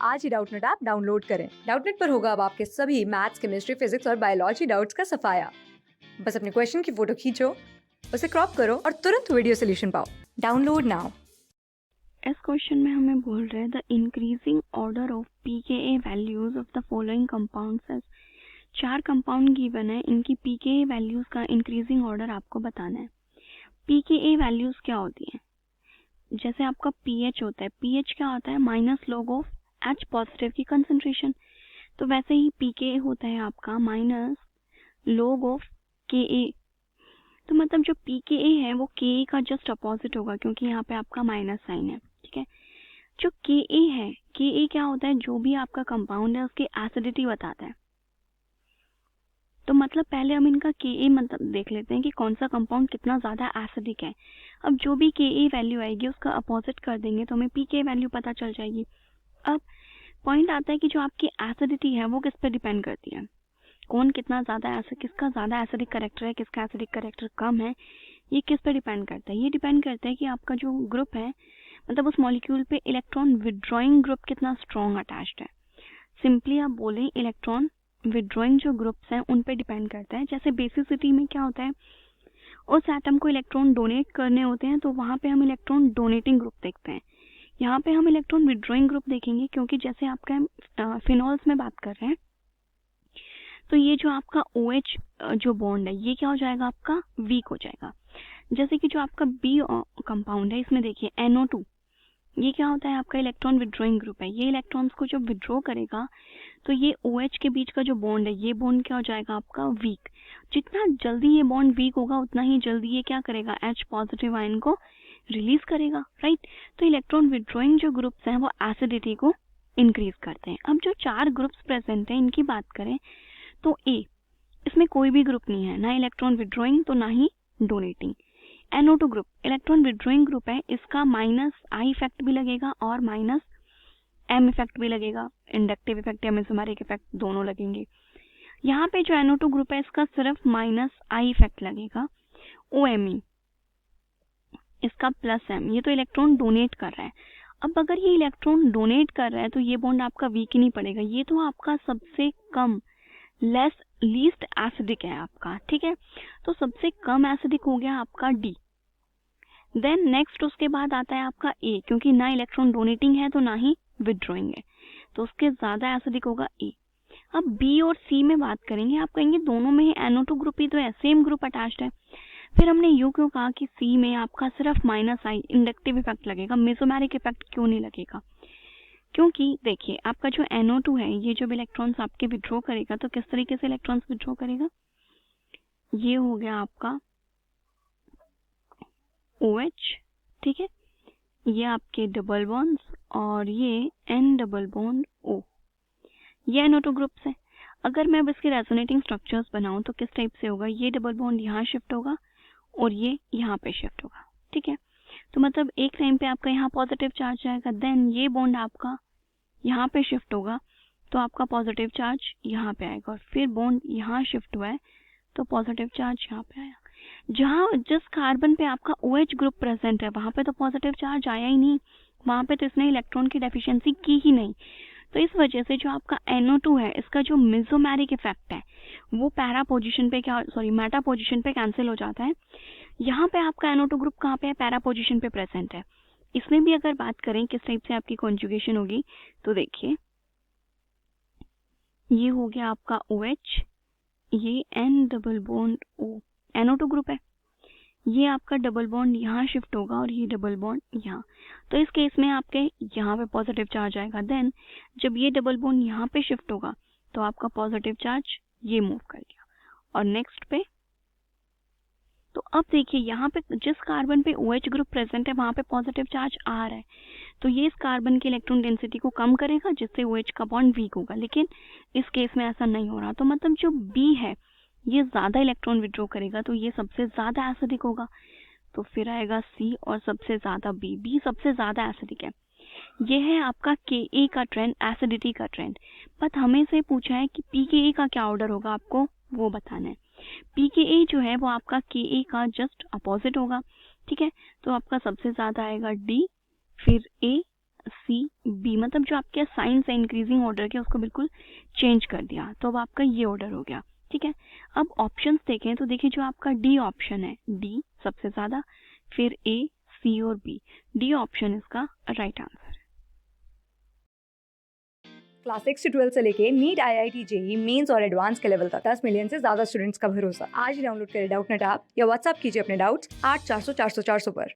आज ही Doubtnut app download करें। Doubtnut पर होगा अब आपके सभी मैथ्स, केमिस्ट्री, फिजिक्स और बायोलॉजी डाउट्स का सफाया। बस अपने क्वेश्चन की फोटो खींचो, उसे क्रॉप करो और तुरंत वीडियो सोल्यूशन पाओ। Download now. इस क्वेश्चन में हमें बोल रहे हैं the increasing order of pKa values of the following compounds है। 4 कंपाउंड गिवन है, इनकी pKa वैल्यूज का इंक्रीजिंग ऑर्डर आपको बताना है। pKa वैल्यूज क्या होती है? जैसे आपका pH होता है, pH क्या होता है? Minus log of H positive की कंसंट्रेशन। तो वैसे ही pKa होता है आपका माइनस लॉग ऑफ Ka। तो मतलब जो pKa है वो Ka का जस्ट अपोजिट होगा, क्योंकि यहाँ पे आपका माइनस साइन है। ठीक है, जो Ka है, Ka क्या होता है? जो भी आपका कंपाउंड है उसकी एसिडिटी बताता है। तो मतलब पहले हम इनका Ka मतलब देख लेते हैं कि कौन सा कंपाउंड कितना ज़्यादा एसिडिक है। अब जो भी Ka वैल्यू आएगी उसका अपोजिट कर देंगे तो हमें pK वैल्यू पता चल जाएगी। अब पॉइंट आता है कि जो आपकी एसिडिटी है वो किस पे डिपेंड करती है, कौन कितना ज़्यादा एसिड, किसका ज़्यादा एसिडिक करेक्टर है, किसका एसिडिक करेक्टर कम है, ये किस पे डिपेंड करता है? ये डिपेंड करता है कि आपका जो ग्रुप है, मतलब उस मॉलिक्यूल पे इलेक्ट्रॉन विड्रॉइंग ग्रुप कितना स्ट्रॉन्ग अटैच्ड है। सिंपली आप बोलें इलेक्ट्रॉन विड्रॉइंग जो ग्रुप्स हैं उन पे डिपेंड करता है। जैसे बेसिसिटी में क्या होता है, उस एटम को इलेक्ट्रॉन डोनेट करने होते हैं तो वहाँ पे हम इलेक्ट्रॉन डोनेटिंग ग्रुप देखते हैं। यहाँ पे हम इलेक्ट्रॉन विड्रॉइंग ग्रुप देखेंगे, क्योंकि जैसे आपका फिनॉल्स में बात कर रहे हैं तो ये जो आपका OH जो बॉन्ड है ये क्या हो जाएगा? आपका वीक हो जाएगा। जैसे कि जो आपका B कंपाउंड है, इसमें देखिए NO2, ये क्या होता है? आपका इलेक्ट्रॉन विड्रॉइंग ग्रुप है। ये इलेक्ट्रॉन्स को जब विड्रॉ करेगा तो ये OH के बीच का जो बॉन्ड है ये बॉन्ड क्या हो जाएगा? आपका वीक। जितना जल्दी ये बॉन्ड वीक होगा उतना ही जल्दी ये क्या करेगा? H पॉजिटिव आयन को रिलीज करेगा, राइट। तो इलेक्ट्रॉन विड्रॉइंग जो ग्रुप्स हैं वो एसिडिटी को इंक्रीज करते हैं। अब जो 4 ग्रुप्स प्रेजेंट हैं इनकी बात करें तो A, इसमें कोई भी ग्रुप नहीं है, ना इलेक्ट्रॉन विड्रॉइंग तो ना ही donating. NO2 group electron withdrawing group है, इसका माइनस I इफेक्ट भी लगेगा और माइनस M इफेक्ट भी लगेगा। इंडक्टिव इफेक्ट या मेसोमेरिक इफेक्ट दोनों लगेंगे। यहाँ पे जो NO2 ग्रुप है इसका सिर्फ माइनस I इफेक्ट लगेगा। OMe, इसका प्लस M, ये तो इलेक्ट्रॉन डोनेट कर रहा है। अब अगर ये इलेक्ट्रॉन डोनेट कर रहा है तो ये बॉन्ड आपका वीक ही नहीं पड़ेगा, ये तो आपका सबसे कम लीस्ट एसिडिक है आपका। ठीक है, तो सबसे कम एसिडिक हो गया आपका D। देन नेक्स्ट उसके बाद आता है आपका A, क्योंकि ना इलेक्ट्रॉन डोनेटिंग है तो ना ही विड्रॉइंग है, तो उसके ज्यादा एसिडिक होगा A। अब B और C में बात करेंगे, आप कहेंगे दोनों में ही NO2 ग्रुप ही तो है, सेम ग्रुप अटैच्ड है। फिर हमने यूं क्यों कहा कि C में आपका सिर्फ माइनस I इंडक्टिव इफेक्ट लगेगा, मेसोमेरिक इफेक्ट क्यों नहीं लगेगा? क्योंकि देखिए आपका जो NO2 है ये जब इलेक्ट्रॉन्स आपके विड्रॉ करेगा तो किस तरीके से इलेक्ट्रॉन्स विड्रॉ करेगा? ये हो गया आपका OH, ठीक है, ये आपके डबल बॉन्ड्स और ये N डबल बॉन्ड O, ये NO2 ग्रुप्स है। अगर मैं अब इसके रेजोनेटिंग स्ट्रक्चर्स बनाऊं तो किस टाइप से होगा? ये डबल बॉन्ड यहाँ शिफ्ट होगा और ये यहाँ पे शिफ्ट होगा। ठीक है, तो मतलब एक टाइम पे आपका यहाँ पॉजिटिव चार्ज आएगा, देन ये बॉन्ड आपका यहाँ पे शिफ्ट होगा तो आपका पॉजिटिव चार्ज यहाँ पे आएगा, और फिर बॉन्ड यहाँ शिफ्ट हुआ है तो पॉजिटिव चार्ज यहाँ पे आया। जहाँ जिस कार्बन पे आपका OH ग्रुप प्रेजेंट है वहां पे तो पॉजिटिव चार्ज आया ही नहीं, वहां पे तो इसने इलेक्ट्रॉन की डेफिशिएंसी की ही नहीं। तो इस वजह से जो आपका NO2 है इसका जो मेसोमेरिक इफेक्ट है वो पैरा पोजीशन पे मेटा पोजीशन पे कैंसिल हो जाता है। यहाँ पे आपका NO2 ग्रुप कहाँ पे है? पैरा पोजीशन पे प्रेजेंट है। इसमें भी अगर बात करें किस टाइप से आपकी कॉन्जुगेशन होगी तो देखिए ये हो गया आपका OH, ये N double bond O, NO2 group है, ये आपका डबल बॉन्ड यहाँ शिफ्ट होगा और ये डबल बॉन्ड यहाँ। तो इस केस में आपके यहाँ पे पॉजिटिव चार्ज आएगा, देन जब ये डबल बॉन्ड यहाँ पे शिफ्ट होगा तो आपका पॉजिटिव चार्ज ये मूव कर गया और नेक्स्ट पे। तो अब देखिए यहाँ पे जिस कार्बन पे OH ग्रुप प्रेजेंट है वहां पे पॉजिटिव चार्ज आ रहा है, तो ये इस कार्बन की इलेक्ट्रॉन डेंसिटी को कम करेगा जिससे OH का बॉन्ड वीक होगा, लेकिन इस केस में ऐसा नहीं हो रहा। तो मतलब जो B है ये ज्यादा इलेक्ट्रॉन विड्रॉ करेगा तो ये सबसे ज्यादा एसिडिक होगा, तो फिर आएगा C और सबसे ज्यादा B सबसे ज्यादा एसिडिक है। ये है आपका Ka का ट्रेंड, एसिडिटी का ट्रेंड। बट हमें से पूछा है कि pKa का क्या ऑर्डर होगा, आपको वो बताना है। pKa जो है वो आपका Ka का जस्ट अपोजिट होगा। ठीक है, तो आपका सबसे ज्यादा आएगा D, फिर A, सी बी, मतलब जो आपके साइंस है इंक्रीजिंग ऑर्डर के उसको बिल्कुल चेंज कर दिया, तो अब आपका ये ऑर्डर हो गया। ठीक है, अब ऑप्शंस देखें तो देखिए जो आपका डी ऑप्शन है, डी सबसे ज़्यादा, फिर ए, सी और बी, डी ऑप्शन इसका राइट आंसर है। क्लास 6 से 12 से लेके नीट, IIT, JEE मेंस और एडवांस के लेवल तक 10 मिलियन से ज्यादा स्टूडेंट्स का भरोसा। आज ही डाउनलोड करें डाउटनेट ऐप या व्हाट्सएप कीजिए अपने डाउट्स 8400 400 400 पर।